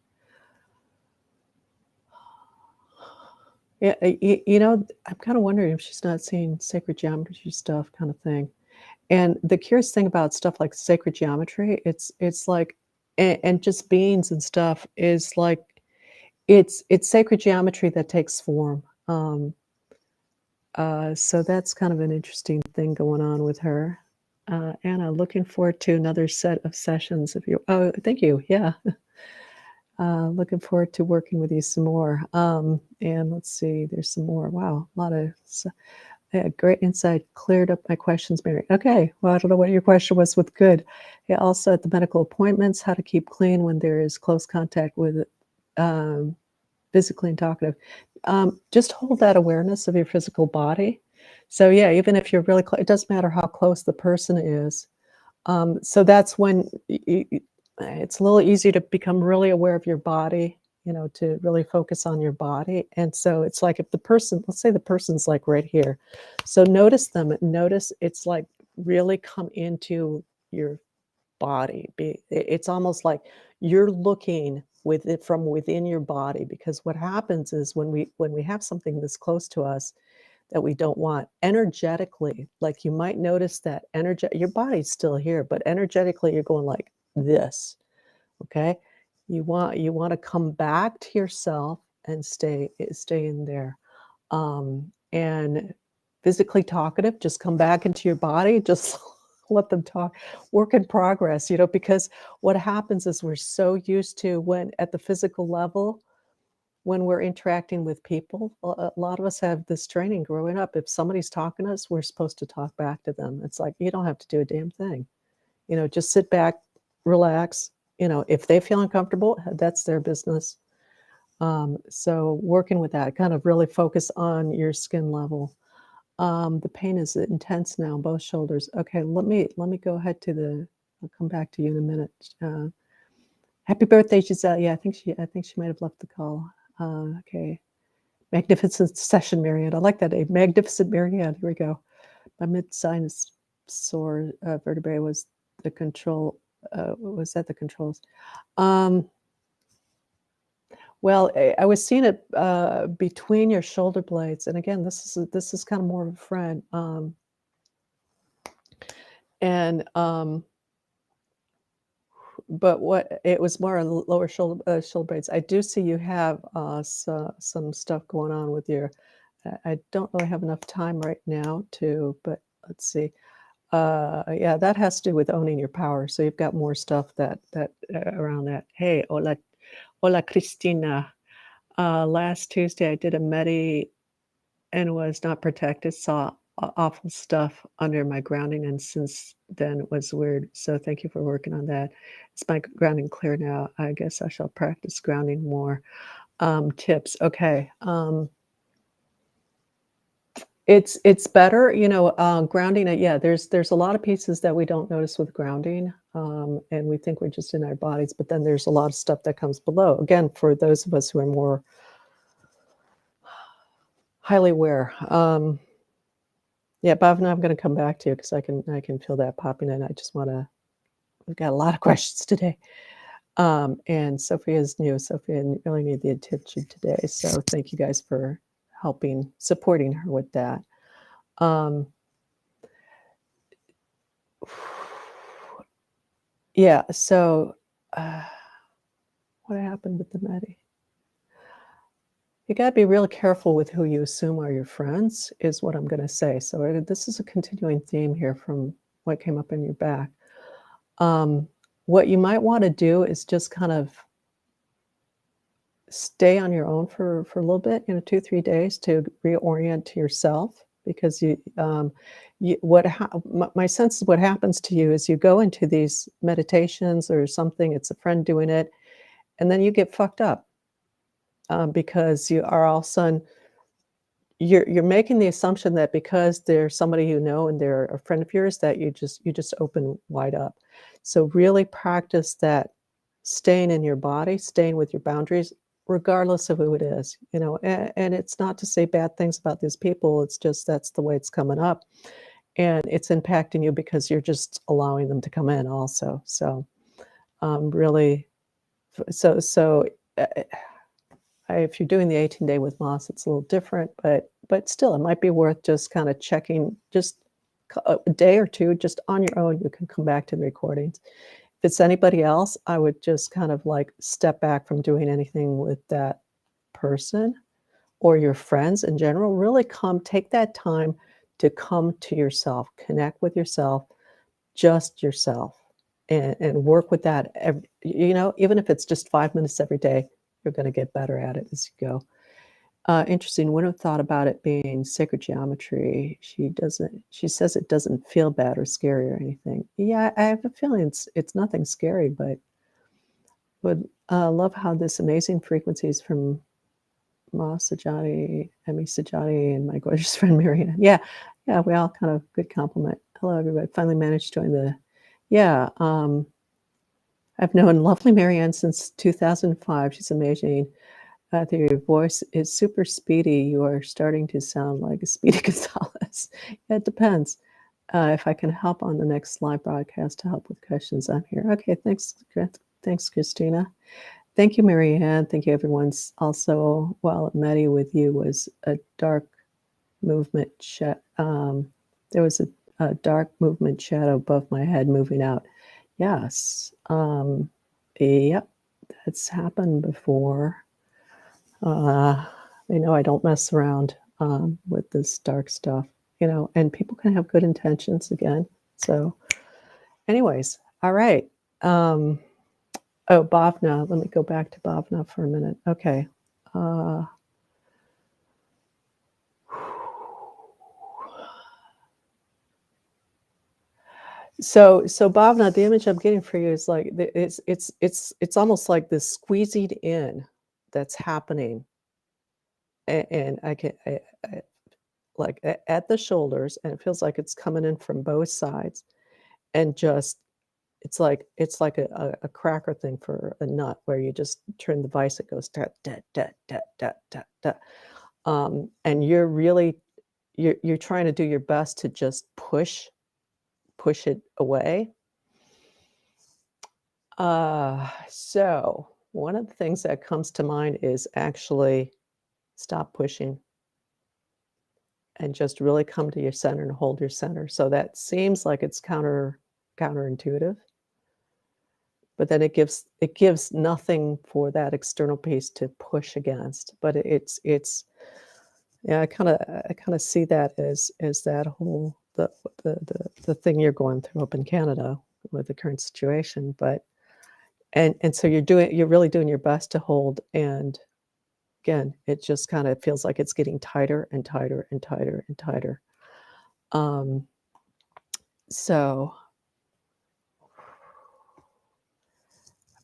Yeah, I'm kind of wondering if she's not seeing sacred geometry stuff, kind of thing. And the curious thing about stuff like sacred geometry, it's like, and just beings and stuff is like, it's sacred geometry that takes form. So that's kind of an interesting thing going on with her. Anna, looking forward to another set of sessions. Oh, thank you. Yeah. Looking forward to working with you some more. And let's see, there's some more. Wow, a lot of great insight. Cleared up my questions, Mary. Okay, well, I don't know what your question was with good. Yeah, also at the medical appointments, how to keep clean when there is close contact with physically and talkative. Just hold that awareness of your physical body. So yeah, even if you're really close, it doesn't matter how close the person is. So that's when it's a little easier to become really aware of your body, to really focus on your body. And so it's like if the person, let's say the person's like right here. So notice them, notice it's like really come into your body. It's almost like you're looking with it from within your body, because what happens is when we have something this close to us that we don't want, energetically, like you might notice that your body's still here, but energetically you're going like this. Okay, you want to come back to yourself and stay in there, and physically talkative, just come back into your body, just let them talk. Work in progress, because what happens is we're so used to, when at the physical level, when we're interacting with people, a lot of us have this training growing up. If somebody's talking to us, we're supposed to talk back to them. It's like, you don't have to do a damn thing. Just sit back, relax. If they feel uncomfortable, that's their business. So working with that, kind of really focus on your skin level. The pain is intense now, both shoulders. Okay, let me go ahead to I'll come back to you in a minute. Happy birthday, Giselle. Yeah, I think she might have left the call. Okay. Magnificent session, Marianne. I like that name. Magnificent Marianne. Here we go. My mid-sinus sore vertebrae was the control. Was that the controls? Well, I was seeing it between your shoulder blades, and again, this is kind of more of a friend. And but what it was more on lower shoulder blades. I do see you have some stuff going on with your. I don't really have enough time right now but let's see. Yeah, that has to do with owning your power. So you've got more stuff that around that. Hey, hola Cristina. Last Tuesday, I did a medi and was not protected, saw awful stuff under my grounding, and since then it was weird. So thank you for working on that. Is my grounding clear now? I guess I shall practice grounding more. Tips. Okay. It's better, grounding it. Yeah, there's a lot of pieces that we don't notice with grounding, and we think we're just in our bodies, but then there's a lot of stuff that comes below. Again, for those of us who are more highly aware. Yeah, Bhavna, I'm going to come back to you because I can feel that popping in. I just want to. We've got a lot of questions today, and Sophia's new. Sophia really need the attention today, so thank you guys for supporting her with that. Yeah. So, what happened with the Medi? You got to be real careful with who you assume are your friends, is what I'm going to say. So this is a continuing theme here from what came up in your back. What you might want to do is just kind of stay on your own for a little bit, 2-3 days to reorient to yourself, because my sense is what happens to you is you go into these meditations or something, it's a friend doing it, and then you get fucked up, because you are all of a sudden you're making the assumption that because they're somebody you know and they're a friend of yours that you just open wide up. So really practice that, staying in your body, staying with your boundaries, regardless of who it is. And it's not to say bad things about these people. It's just that's the way it's coming up, and it's impacting you because you're just allowing them to come in also. So really, so. If you're doing the 18-day with Moss, it's a little different, but still, it might be worth just kind of checking just a day or two just on your own. You can come back to the recordings. If it's anybody else, I would just kind of like step back from doing anything with that person or your friends in general. Really take that time to come to yourself, connect with yourself, just yourself, and work with that. Even if it's just 5 minutes every day, you're going to get better at it as you go. Interesting. Wouldn't have thought about it being sacred geometry. She says it doesn't feel bad or scary or anything. Yeah, I have a feeling it's nothing scary, but would love how this amazing frequencies from Ma Sajati, Emmy Sajati, and my gorgeous friend Marianne. Yeah, we all kind of good compliment. Hello, everybody. Finally managed to join the. Yeah, I've known lovely Marianne since 2005. She's amazing. Your voice is super speedy. You are starting to sound like a Speedy Gonzalez. It depends. If I can help on the next live broadcast to help with questions, I'm here. Okay, thanks, Christina. Thank you, Marianne. Thank you, everyone. Also, while Maddie with you was a dark movement. There was a dark movement shadow above my head moving out. Yes. Yep, that's happened before. They know I don't mess around with this dark stuff, and people can have good intentions again. So anyways, all right. Oh, Bhavna, let me go back to Bhavna for a minute. Okay. So Bhavna, the image I'm getting for you is like it's almost like this squeezing in that's happening, and I like at the shoulders, and it feels like it's coming in from both sides, and just it's like a cracker thing for a nut where you just turn the vise, it goes da da da da da da da, and you're really you're trying to do your best to just push it away. So one of the things that comes to mind is actually stop pushing and just really come to your center and hold your center. So that seems like it's counterintuitive, but then it gives nothing for that external piece to push against. But it's yeah, I kind of see that as that whole the thing you're going through up in Canada with the current situation. But and so you're really doing your best to hold and again, it just kinda feels like it's getting tighter and tighter and tighter and tighter. Um, so,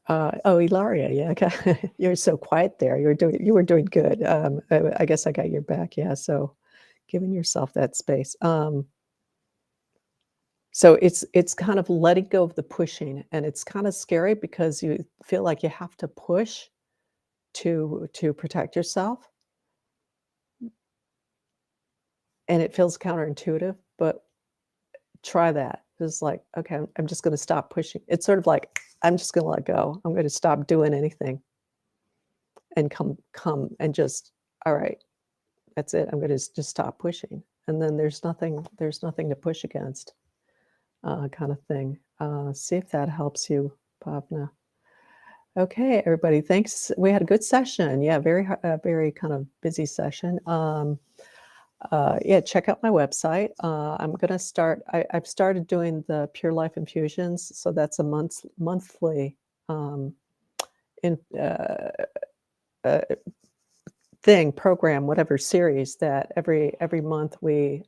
oh, Ilaria, yeah, okay. You're so quiet there. You were doing good. I guess I got your back, yeah, so giving yourself that space. So it's kind of letting go of the pushing, and it's kinda scary because you feel like you have to push to protect yourself, and it feels counterintuitive, but try that. It's like, "Okay, I'm just gonna stop pushing." It's sort of like, "I'm just gonna let go. I'm gonna stop doing anything and come and just, all right, that's it. I'm gonna just stop pushing." And then there's nothing to push against, kinda thing. See if that helps you, Pavna. Okay, everybody, thanks. We had a good session. Yeah, very kind of busy session. Yeah, check out my website. I'm gonna start. I've started doing the Pure Life infusions, so that's a monthly um, in uh, thing, program, whatever series that every month we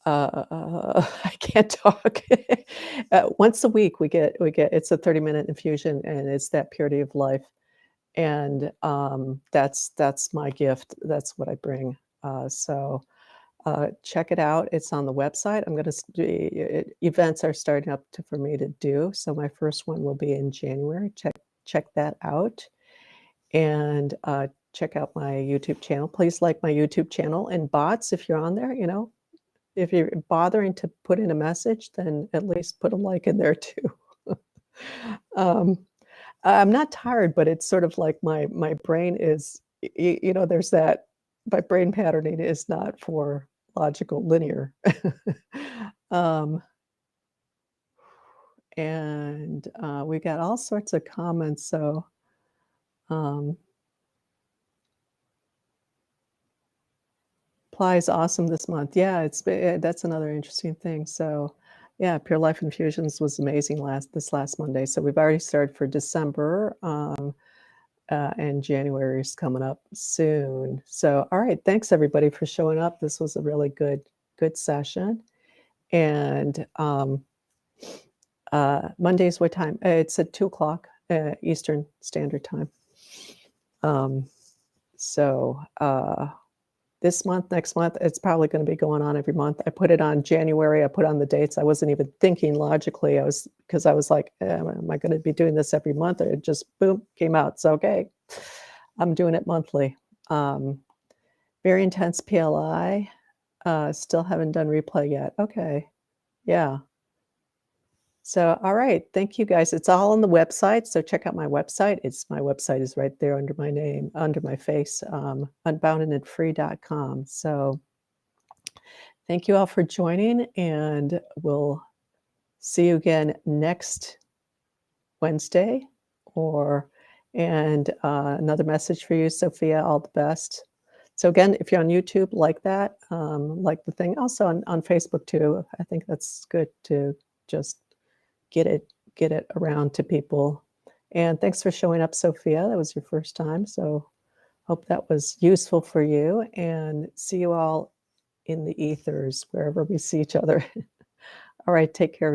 I can't talk. Once a week we get it's a 30-minute infusion, and it's that purity of life. And, that's my gift, that's what I bring, check it out, it's on the website. I'm gonna events are starting up for me to do, so my first one will be in January. Check that out, and, check out my YouTube channel. Please like my YouTube channel, and bots, if you're on there, if you're bothering to put in a message, then at least put a like in there too. Um I'm not tired, but it's sort of like my brain is there's that my brain patterning is not for logical linear. Um, and, we got all sorts of comments, so, um, Ply is awesome this month. Yeah, that's another interesting thing, so, yeah, Pure Life Infusions was amazing this last Monday, so we've already started for December, and January is coming up soon. So, all right, thanks everybody for showing up. This was a really good session. And Mondays, what time? It's at 2 o'clock Eastern Standard Time. Um, so this month, next month, it's probably going to be going on every month. I put it on January. I put on the dates. I wasn't even thinking logically. Because I was like, am I going to be doing this every month? Or it just boom came out. So okay, I'm doing it monthly. Um, Very intense PLI. Still haven't done replay yet. Okay, yeah. So all right, thank you guys. It's all on the website. So check out my website. My website is right there under my name, under my face, unboundedandfree.com. So thank you all for joining, and we'll see you again next Wednesday. Another message for you, Sophia. All the best. So again, if you're on YouTube, like that, like the thing. Also on Facebook too. I think that's good to just get it around to people. And thanks for showing up, Sophia. That was your first time, so hope that was useful for you. And see you all in the ethers wherever we see each other. All right, take care.